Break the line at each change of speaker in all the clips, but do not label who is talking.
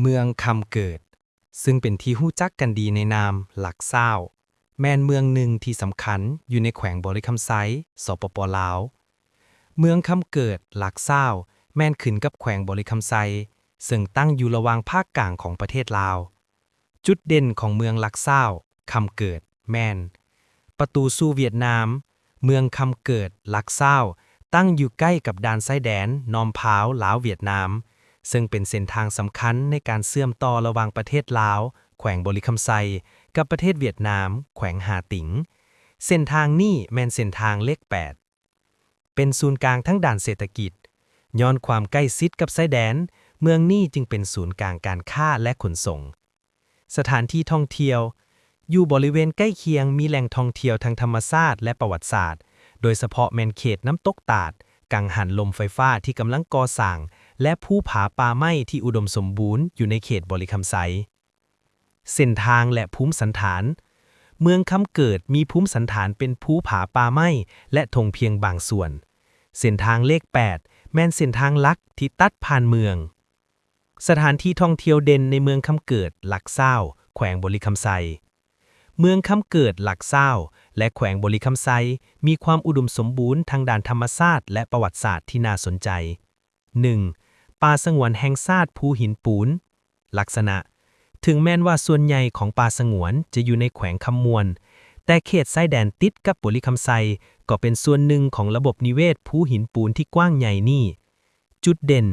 เมืองคำเกิดซึ่งเป็นที่ฮู้จักกันดีในนามหลักเศร้าแม่นเมืองหนึ่งที่สำคัญอยู่ในแขวงบริคำไซสปป.ลาวเมืองคำเกิดหลักเศร้าแม่นขึ้นกับแขวงบริคำไซซึ่งตั้งอยู่ระหว่างภาคกลางของประเทศลาวจุดเด่นของเมืองหลักเศร้าคำเกิดแม่นประตูสู่เวียดนามเมืองคำเกิดหลักเศร้าตั้งอยู่ใกล้กับด่านชายแดนนอมพร้าวลาวเวียดนามซึ่งเป็นเส้นทางสำคัญในการเชื่อมต่อระหว่างประเทศลาวแขวงบริคำไซกับประเทศเวียดนามแขวงหาติงเส้นทางนี้แม่นเส้นทางเลข8เป็นศูนย์กลางทั้งด้านเศรษฐกิจย้อนความใกล้ชิดกับชายแดนเมืองนี้จึงเป็นศูนย์กลางการค้าและขนส่งสถานที่ท่องเที่ยวอยู่บริเวณใกล้เคียงมีแหล่งท่องเที่ยวทางธรรมชาติและประวัติศาสตร์โดยเฉพาะแม่นเขตน้ำตกตาดกังหันลมไฟฟ้าที่กำลังก่อสร้างและภูผาป่าไม้ที่อุดมสมบูรณ์อยู่ในเขตบริคำไซเส้นทางและภูมิสันฐานเมืองคำเกิดมีภูมิสันฐานเป็นภูผาป่าไม้และทงเพียงบางส่วนเส้นทางเลข8แม่นเส้นทางลักที่ตัดผ่านเมืองสถานที่ท่องเที่ยวเด่นในเมืองคำเกิดหลักเศร้าแขวงบริคำไซเมืองคำเกิดหลักเศร้าและแขวงบริคำไซมีความอุดมสมบูรณ์ทางด้านธรรมชาติและประวัติศาสตร์ที่น่าสนใจ 1. ป่าสงวนแห่งชาติภูหินปูนลักษณะถึงแม้นว่าส่วนใหญ่ของป่าสงวนจะอยู่ในแขวงคำมวนแต่เขตชายแดนติดกับบริคำไซก็เป็นส่วนหนึ่งของระบบนิเวศภูหินปูนที่กว้างใหญ่นี่จุดเด่น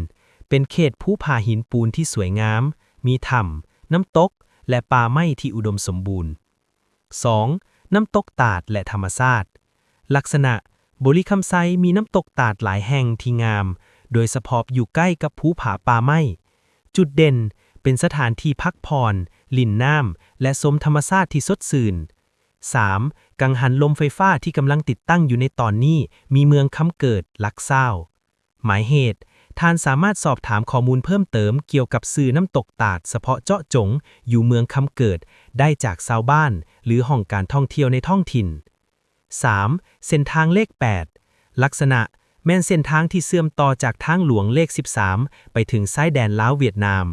เป็นเขตภูผาหินปูนที่สวยงามมีถ้ำน้ำตกและป่าไม้ที่อุดมสมบูรณ์ 2. น้ำตกตาดและธรรมชาติลักษณะบริคำไซมีน้ำตกตาดหลายแห่งที่งามโดยเฉพาะอยู่ใกล้กับภูผาป่าไม้จุดเด่นเป็นสถานที่พักผ่อนลิ่นน้ำและชมธรรมชาติที่สดชื่น 3. กังหันลมไฟฟ้าที่กำลังติดตั้งอยู่ในตอนนี้มีเมืองคำเกิดหลักเศร้าหมายเหตุท่านสามารถสอบถามข้อมูลเพิ่มเติมเกี่ยวกับสื่อน้ำตกตาดเฉพาะเจาะจงอยู่เมืองคำเกิดได้จากชาวบ้านหรือห้องการท่องเที่ยวในท้องถิ่น 3. เส้นทางเลข8ลักษณะแม่นเส้นทางที่เชื่อมต่อจากทางหลวงเลข13ไปถึงชายแดนลาวเวียดนาม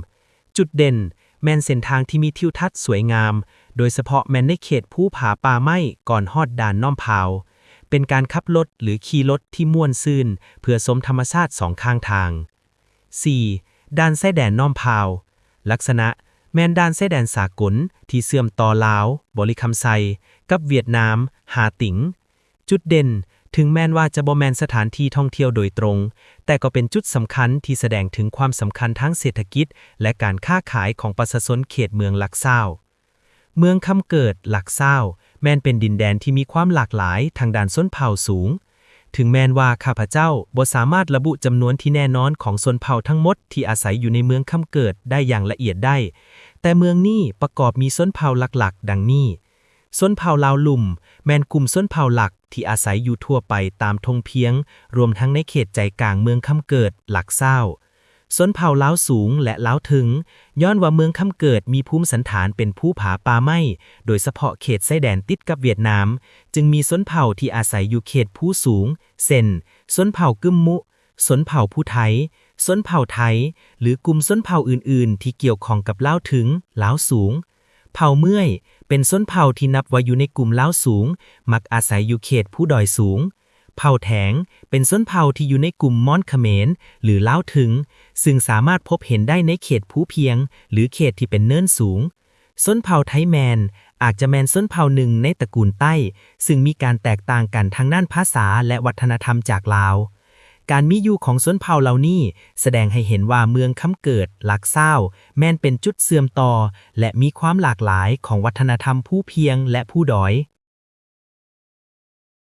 จุดเด่นแม่นเส้นทางที่มีทิวทัศน์สวยงามโดยเฉพาะแม่นในเขตภูผาป่าไม้ก่อนฮอดด่านน้อมพาวเป็นการขับรถหรือขี่รถที่ม่วนซื่นเพื่อชมธรรมชาติสองข้างทาง 4. ด่านชายแดนน้อมพาวลักษณะแม่นด่านชายแดนสากลที่เชื่อมต่อลาวบริคำไซกับเวียดนามหาติงจุดเด่นถึงแม้นว่าจะบ่แม่นสถานที่ท่องเที่ยวโดยตรงแต่ก็เป็นจุดสำคัญที่แสดงถึงความสำคัญทั้งเศรษฐกิจและการค้าขายของประชาชนเขตเมืองหลักเศร้าเมืองคำเกิดหลักเศร้าแม้นเป็นดินแดนที่มีความหลากหลายทางด้านชนเผ่าสูงถึงแม้นว่าข้าพเจ้าบ่สามารถระบุจำนวนที่แน่นอนของชนเผ่าทั้งหมดที่อาศัยอยู่ในเมืองคำเกิดได้อย่างละเอียดได้แต่เมืองนี้ประกอบมีชนเผ่าหลักๆดังนี้ชนเผ่าลาวลุ่มแม่นกลุ่มชนเผ่าหลักที่อาศัยอยู่ทั่วไปตามทงเพียงรวมทั้งในเขตใจกลางเมืองคำเกิดหลักเศร้าชนเผ่าลาวสูงและลาวถึงย้อนว่าเมืองคำเกิดมีภูมิสันฐานเป็นภูผาป่าไม้โดยเฉพาะเขตชายแดนติดกับเวียดนามจึงมีชนเผ่าที่อาศัยอยู่เขตภูสูงเช่นชนเผ่ากึมมุชนเผ่าผู้ไทยชนเผ่าไทยหรือกลุ่มชนเผ่าอื่นๆที่เกี่ยวข้องกับลาวถึงลาวสูงเผ่าเมื่อยเป็นชนเผ่าที่นับว่าอยู่ในกลุ่มลาวสูงมักอาศัยอยู่เขตผู้ดอยสูงเผ่าแถงเป็นชนเผ่าที่อยู่ในกลุ่มม้อนเขมรหรือลาวถึงซึ่งสามารถพบเห็นได้ในเขตภูเพียงหรือเขตที่เป็นเนินสูงชนเผ่าไทแมนอาจจะแมนชนเผ่าหนึ่งในตระกูลใต้ซึ่งมีการแตกต่างกันทางด้านภาษาและวัฒนธรรมจากลาวการมีอยู่ของชนเผ่าเหล่านี้แสดงให้เห็นว่าเมืองคำเกิดหลักเศร้าแม่นเป็นจุดเสื่อมต่อและมีความหลากหลายของวัฒนธรรมผู้เพียงและผู้ดอย